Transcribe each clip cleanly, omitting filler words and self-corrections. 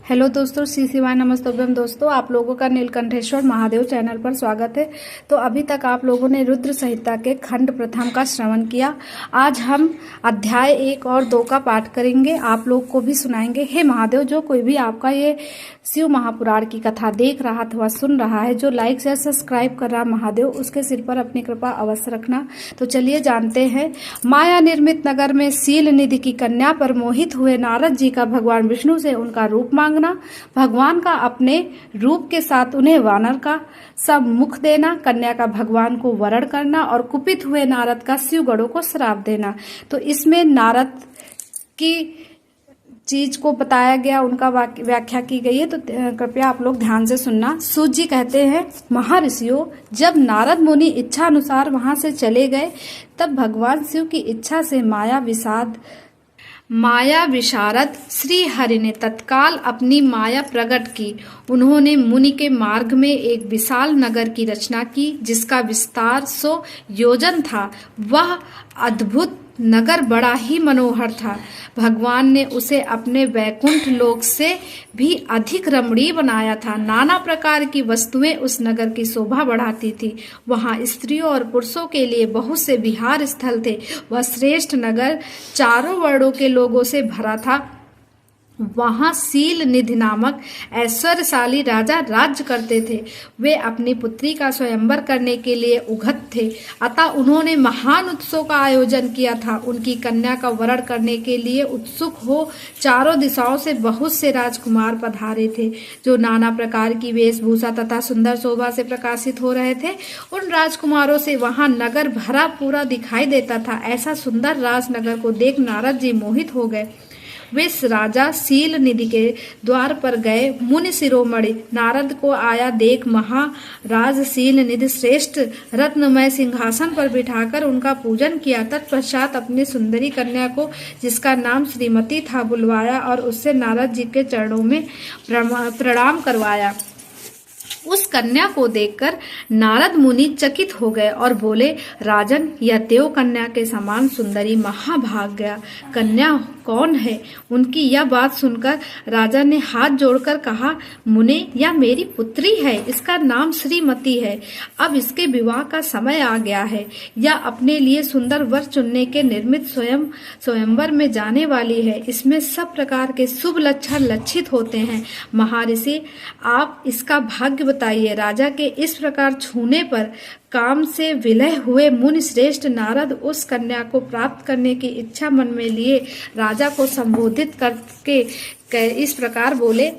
Hello दोस्तों, श्री शिवाय नमस्तोभ्यम। दोस्तों, आप लोगों का नीलकंठेश्वर महादेव चैनल पर स्वागत है। तो अभी तक आप लोगों ने रुद्र संहिता के खंड प्रथम का श्रवण किया। आज हम अध्याय 1 और 2 का पाठ करेंगे, आप लोग को भी सुनाएंगे। हे महादेव, जो कोई भी आपका ये शिव महापुराण की कथा देख रहा अथवा सुन रहा है, जो लाइक शेयर सब्सक्राइब कर रहा, महादेव उसके सिर पर अपनी कृपा अवश्य रखना। तो चलिए जानते हैं। माया निर्मित नगर में शील निधि की कन्या पर मोहित हुए नारद जी का भगवान विष्णु से उनका रूप मांगना, भगवान का अपने रूप के साथ उन्हें वानर का सब मुख देना, कन्या का भगवान को वरण करना और कुपित हुए नारद का शिवगणों को श्राप देना। तो इसमें नारद की चीज को बताया गया, उनका व्याख्या की गई है। तो कृपया आप लोग ध्यान से सुनना। सूत जी कहते हैं, महर्षियों, जब नारद मुनि इच्छा अनुसार वहां से चले गए, तब भगवान शिव की इच्छा से माया विशारद श्री हरि ने तत्काल अपनी माया प्रकट की। उन्होंने मुनि के मार्ग में एक विशाल नगर की रचना की, जिसका विस्तार 100 योजन था। वह अद्भुत नगर बड़ा ही मनोहर था। भगवान ने उसे अपने वैकुंठ लोक से भी अधिक रमणीय बनाया था। नाना प्रकार की वस्तुएं उस नगर की शोभा बढ़ाती थी। वहां स्त्रियों और पुरुषों के लिए बहुत से विहार स्थल थे। वह श्रेष्ठ नगर चारों वर्णों के लोगों से भरा था। वहां शील निधि नामक ऐश्वर्यशाली राजा राज्य करते थे। वे अपनी पुत्री का स्वयंवर करने के लिए उद्यत थे, अतः उन्होंने महान उत्सव का आयोजन किया था। उनकी कन्या का वरण करने के लिए उत्सुक हो चारों दिशाओं से बहुत से राजकुमार पधारे थे, जो नाना प्रकार की वेशभूषा तथा सुंदर शोभा से प्रकाशित हो रहे थे। उन राजकुमारों से वहां नगर भरा पूरा दिखाई देता था। ऐसा सुंदर राजनगर को देख नारद जी मोहित हो गए। वे राजा शील निधि के द्वार पर गए। मुनि शिरोमणि नारद को आया देख महाराज शील निधि श्रेष्ठ रत्नमय सिंहासन पर बिठाकर उनका पूजन किया। तत्पश्चात अपनी सुंदरी कन्या को, जिसका नाम श्रीमती था, बुलवाया और उससे नारद जी के चरणों में प्रणाम करवाया। उस कन्या को देखकर नारद मुनि चकित हो गए और बोले, राजन, यह देव कन्या के समान सुंदरी महाभाग्य कन्या कौन है? उनकी यह बात सुनकर राजा ने हाथ जोड़कर कहा, मुने, यह मेरी पुत्री है। इसका नाम श्रीमती है। अब इसके विवाह का समय आ गया है। यह अपने लिए सुंदर वर चुनने के निर्मित स्वयंवर में जाने वाली है। इसमें सब प्रकार के शुभ लक्षण लक्षित होते हैं। महर्षि, आप इसका भाग्य बताइए। राजा के इस प्रकार छूने पर काम से विलय हुए मुनि श्रेष्ठ नारद उस कन्या को प्राप्त करने की इच्छा मन में लिए राजा को संबोधित करके इस प्रकार बोले,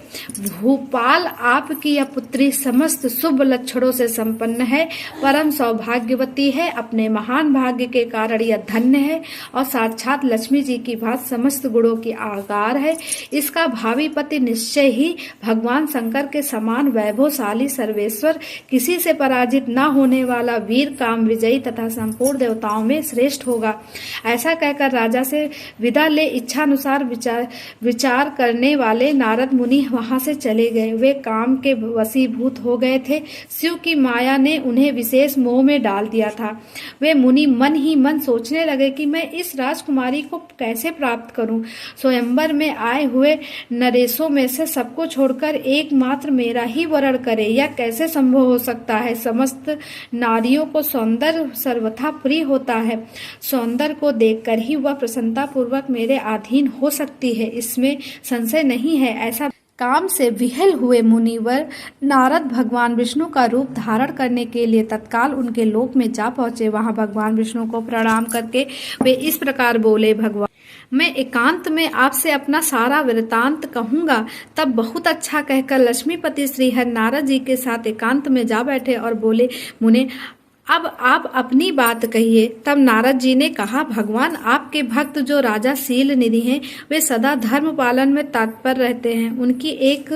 भूपाल, आपकी यह पुत्री समस्त शुभ लक्षणों से संपन्न है, परम सौभाग्यवती है। अपने महान भाग्य के कारण यह धन्य है और साक्षात लक्ष्मी जी की भांति समस्त गुणों की आकार है। इसका भावी पति निश्चय ही भगवान शंकर के समान वैभवशाली सर्वेश्वर, किसी से पराजित न होने वाला वीर, काम विजयी तथा संपूर्ण देवताओं में श्रेष्ठ होगा। ऐसा कहकर राजा से विदा ले इच्छानुसार विचार करने वाले नारद मुनि वहां से चले गए। वे काम के वशीभूत हो गए थे। शिव की माया ने उन्हें विशेष मोह में डाल दिया था। वे मुनि मन ही मन सोचने लगे कि मैं इस राजकुमारी को कैसे प्राप्त करूं। स्वयंवर में आए हुए नरेशों में से सबको छोड़कर एकमात्र मेरा ही वरण करे, यह कैसे संभव हो सकता है? समस्त नारियों को सौंदर्य सर्वथा प्रिय होता है। सौंदर्य को देखकर ही वह प्रसन्नता पूर्वक मेरे अधीन हो सकती है, इसमें संशय नहीं है। ऐसा काम से विहल हुए मुनिवर नारद भगवान विष्णु का रूप धारण करने के लिए तत्काल उनके लोक में जा पहुंचे। वहां भगवान विष्णु को प्रणाम करके वे इस प्रकार बोले, भगवान, मैं एकांत में आपसे अपना सारा वृतांत कहूंगा। तब बहुत अच्छा कहकर लक्ष्मीपति श्रीहरि नारद जी के साथ एकांत में जा बैठे और बोले, मुने, अब आप अपनी बात कहिए। तब नारद जी ने कहा, भगवान, आपके भक्त जो राजा शील निधि हैं, वे सदा धर्म पालन में तत्पर रहते हैं। उनकी एक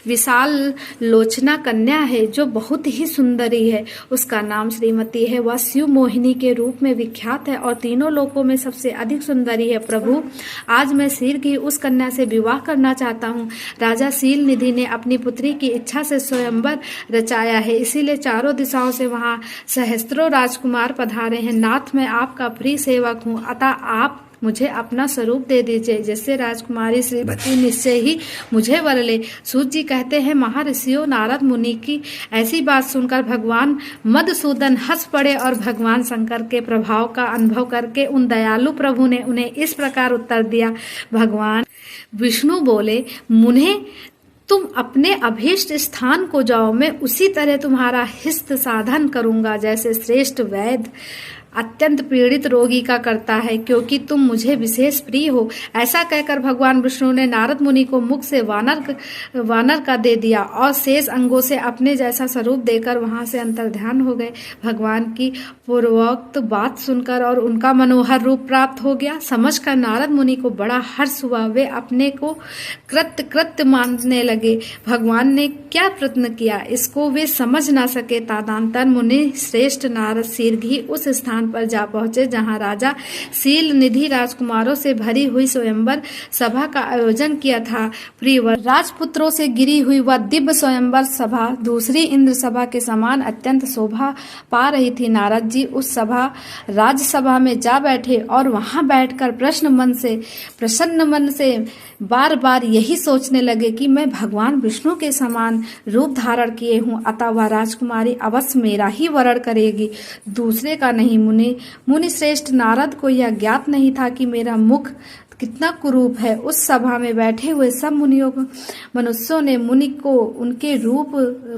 विशाल लोचना कन्या है जो बहुत ही सुंदरी है। उसका नाम श्रीमती है। वह शिव मोहिनी के रूप में विख्यात है और तीनों लोकों में सबसे अधिक सुंदरी है। प्रभु, आज मैं शील की उस कन्या से विवाह करना चाहता हूँ। राजा शील निधि ने अपनी पुत्री की इच्छा से स्वयंवर रचाया है, इसीलिए चारों दिशाओं से वहां सहस्त्रों राजकुमार पधारे हैं। नाथ, मैं आपका प्रिय सेवक हूँ, अतः आप मुझे अपना स्वरूप दे दीजिए, जिससे राजकुमारी श्रीमती निश्चय ही मुझे वर ले। सूत जी कहते हैं, महर्षियों, नारद मुनि की ऐसी बात सुनकर भगवान मधुसूदन हंस पड़े और भगवान शंकर के प्रभाव का अनुभव करके उन दयालु प्रभु ने उन्हें इस प्रकार उत्तर दिया। भगवान विष्णु बोले, मुने तुम अपने अभीष्ट स्थान को जाओ, मैं उसी तरह तुम्हारा हित साधन करूंगा जैसे श्रेष्ठ वैद्य अत्यंत पीड़ित रोगी का करता है, क्योंकि तुम मुझे विशेष प्रिय हो। ऐसा कहकर भगवान विष्णु ने नारद मुनि को मुख से वानर का दे दिया और शेष अंगों से अपने जैसा स्वरूप देकर वहां से अंतर्ध्यान हो गए। भगवान की पूर्वोक्त बात सुनकर और उनका मनोहर रूप प्राप्त हो गया समझकर नारद मुनि को बड़ा हर्ष हुआ। वे अपने को कृत्य मानने लगे। भगवान ने क्या प्रयत्न किया इसको वे समझ ना सके। तदनंतर मुनि श्रेष्ठ नारद शीघ्र उस स्थान पर जा पहुंचे जहां राजा शील निधि राजकुमारों से भरी हुई स्वयंवर सभा का आयोजन किया था। प्रियवर राजपुत्रों से गिरी हुई वह दिव्य स्वयंवर सभा दूसरी इंद्र सभा के समान अत्यंत शोभा पा रही थी। नारद जी उस राज्यसभा में जा बैठे और वहां बैठकर प्रसन्न मन से बार बार यही सोचने लगे कि मैं भगवान विष्णु के समान रूप धारण किए हूँ, अतः वह राजकुमारी अवश्य मेरा ही वरण करेगी, दूसरे का नहीं। मुनि श्रेष्ठ नारद को यह ज्ञात नहीं था कि मेरा मुख कितना कुरूप है। उस सभा में बैठे हुए सब मनुष्यों ने मुनि को उनके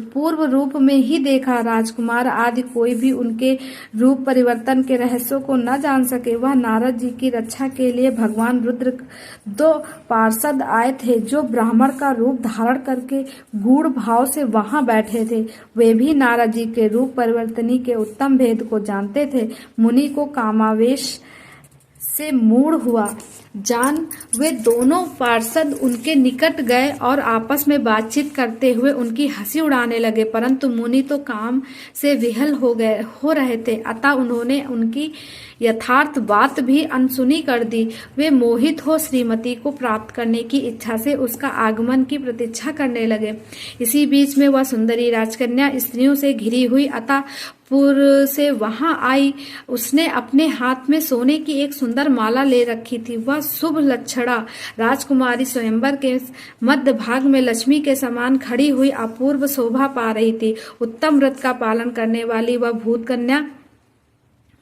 पूर्व रूप में ही देखा। राजकुमार आदि कोई भी उनके रूप परिवर्तन के रहस्यों को न जान सके। वह नारद जी की रक्षा के लिए भगवान रुद्र 2 पार्षद आए थे, जो ब्राह्मण का रूप धारण करके गूढ़ भाव से वहां बैठे थे। वे भी नारद जी के रूप परिवर्तनी के उत्तम भेद को जानते थे। मुनि को कामावेश से मूढ़ हुआ जान वे दोनों पार्षद उनके निकट गए और आपस में बातचीत करते हुए उनकी हंसी उड़ाने लगे, परंतु मुनि तो काम से विहल हो रहे थे, अतः उन्होंने उनकी यथार्थ बात भी अनसुनी कर दी। वे मोहित हो श्रीमती को प्राप्त करने की इच्छा से उसका आगमन की प्रतीक्षा करने लगे। इसी बीच में वह सुंदरी राजकन्या स्त्रियों से घिरी हुई अतः पूर्व से वहां आई। उसने अपने हाथ में सोने की एक सुंदर माला ले रखी थी। वह शुभ लक्षणा राजकुमारी स्वयंवर के मध्य भाग में लक्ष्मी के समान खड़ी हुई अपूर्व शोभा पा रही थी। उत्तम व्रत का पालन करने वाली वह भूत कन्या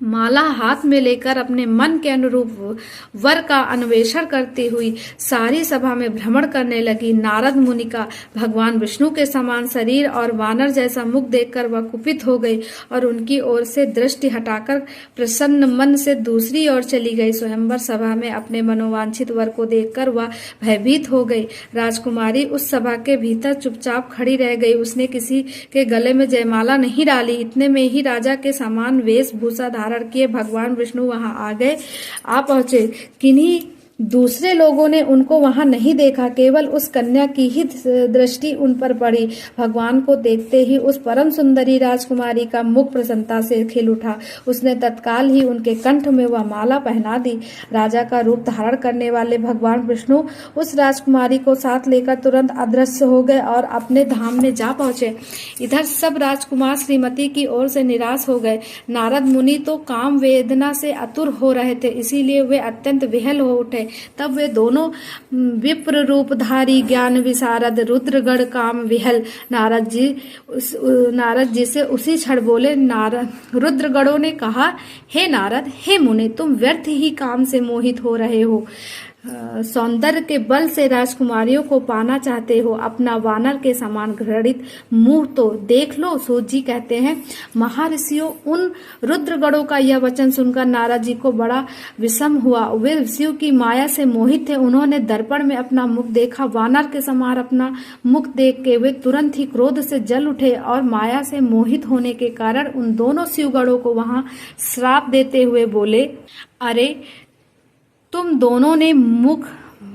माला हाथ में लेकर अपने मन के अनुरूप वर का अन्वेषण करती हुई सारी सभा में भ्रमण करने लगी। नारद मुनि का भगवान विष्णु के समान शरीर और वानर जैसा मुख देखकर वह कुपित हो गई और उनकी ओर से दृष्टि हटाकर प्रसन्न मन से दूसरी ओर चली गई। स्वयंवर सभा में अपने मनोवांछित वर को देखकर वह भयभीत हो गई। राजकुमारी उस सभा के भीतर चुपचाप खड़ी रह गई। उसने किसी के गले में जयमाला नहीं डाली। इतने में ही राजा के समान वेशभूषा धारण किए भगवान विष्णु वहां आ पहुंचे। किन्हीं दूसरे लोगों ने उनको वहां नहीं देखा, केवल उस कन्या की ही दृष्टि उन पर पड़ी। भगवान को देखते ही उस परम सुंदरी राजकुमारी का मुख प्रसन्नता से खिल उठा। उसने तत्काल ही उनके कंठ में वह माला पहना दी। राजा का रूप धारण करने वाले भगवान विष्णु उस राजकुमारी को साथ लेकर तुरंत अदृश्य हो गए और अपने धाम में जा पहुंचे। इधर सब राजकुमार श्रीमती की ओर से निराश हो गए। नारद मुनि तो काम वेदना से आतुर हो रहे थे, इसीलिए वे अत्यंत विहल हो उठे। तब वे दोनों विप्र रूपधारी ज्ञान विशारद रुद्रगण काम विहल नारद जी से उसी क्षण बोले। रुद्रगणों ने कहा, हे नारद, हे मुने, तुम व्यर्थ ही काम से मोहित हो रहे हो। सौंदर्य के बल से राजकुमारियों को पाना चाहते हो। अपना वानर के समान घृणित मुंह तो देख लो। सूत जी कहते हैं, महर्षियों, उन रुद्रगणों का यह वचन सुनकर नारद जी को बड़ा विषम हुआ। वे शिव की माया से मोहित थे। उन्होंने दर्पण में अपना मुख देखा। वानर के समान अपना मुख देख के वे तुरंत ही क्रोध से जल उठे और माया से मोहित होने के कारण उन दोनों शिवगणों को वहां श्राप देते हुए बोले, अरे तुम दोनों ने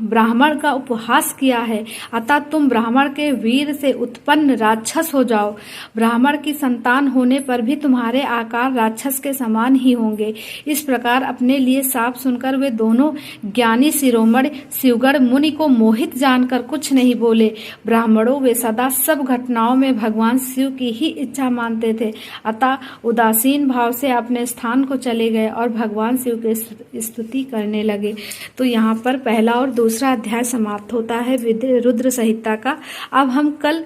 ब्राह्मण का उपहास किया है, अतः तुम ब्राह्मण के वीर से उत्पन्न राक्षस हो जाओ। ब्राह्मण की संतान होने पर भी तुम्हारे आकार राक्षस के समान ही होंगे। इस प्रकार अपने लिए साफ सुनकर वे दोनों ज्ञानी शिरोमणि शिवगण मुनि को मोहित जानकर कुछ नहीं बोले। ब्राह्मणों वे सदा सब घटनाओं में भगवान शिव की ही इच्छा मानते थे, अतः उदासीन भाव से अपने स्थान को चले गए और भगवान शिव की स्तुति करने लगे। तो यहाँ पर पहला और दूसरा अध्याय समाप्त होता है रुद्र संहिता का। अब हम कल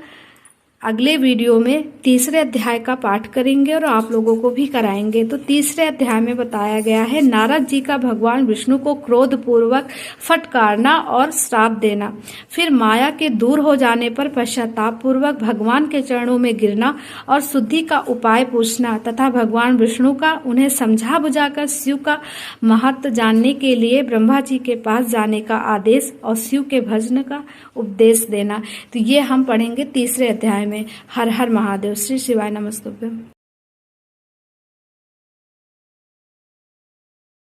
अगले वीडियो में तीसरे अध्याय का पाठ करेंगे और आप लोगों को भी कराएंगे। तो तीसरे अध्याय में बताया गया है नारद जी का भगवान विष्णु को क्रोध पूर्वक फटकारना और श्राप देना, फिर माया के दूर हो जाने पर पश्चाताप पूर्वक भगवान के चरणों में गिरना और शुद्धि का उपाय पूछना तथा भगवान विष्णु का उन्हें समझा बुझाकर शिव का महत्व जानने के लिए ब्रह्मा जी के पास जाने का आदेश और शिव के भजन का उपदेश देना। तो ये हम पढ़ेंगे तीसरे अध्याय में। हर हर महादेव। श्री शिवाय नमस्तुभ्यं।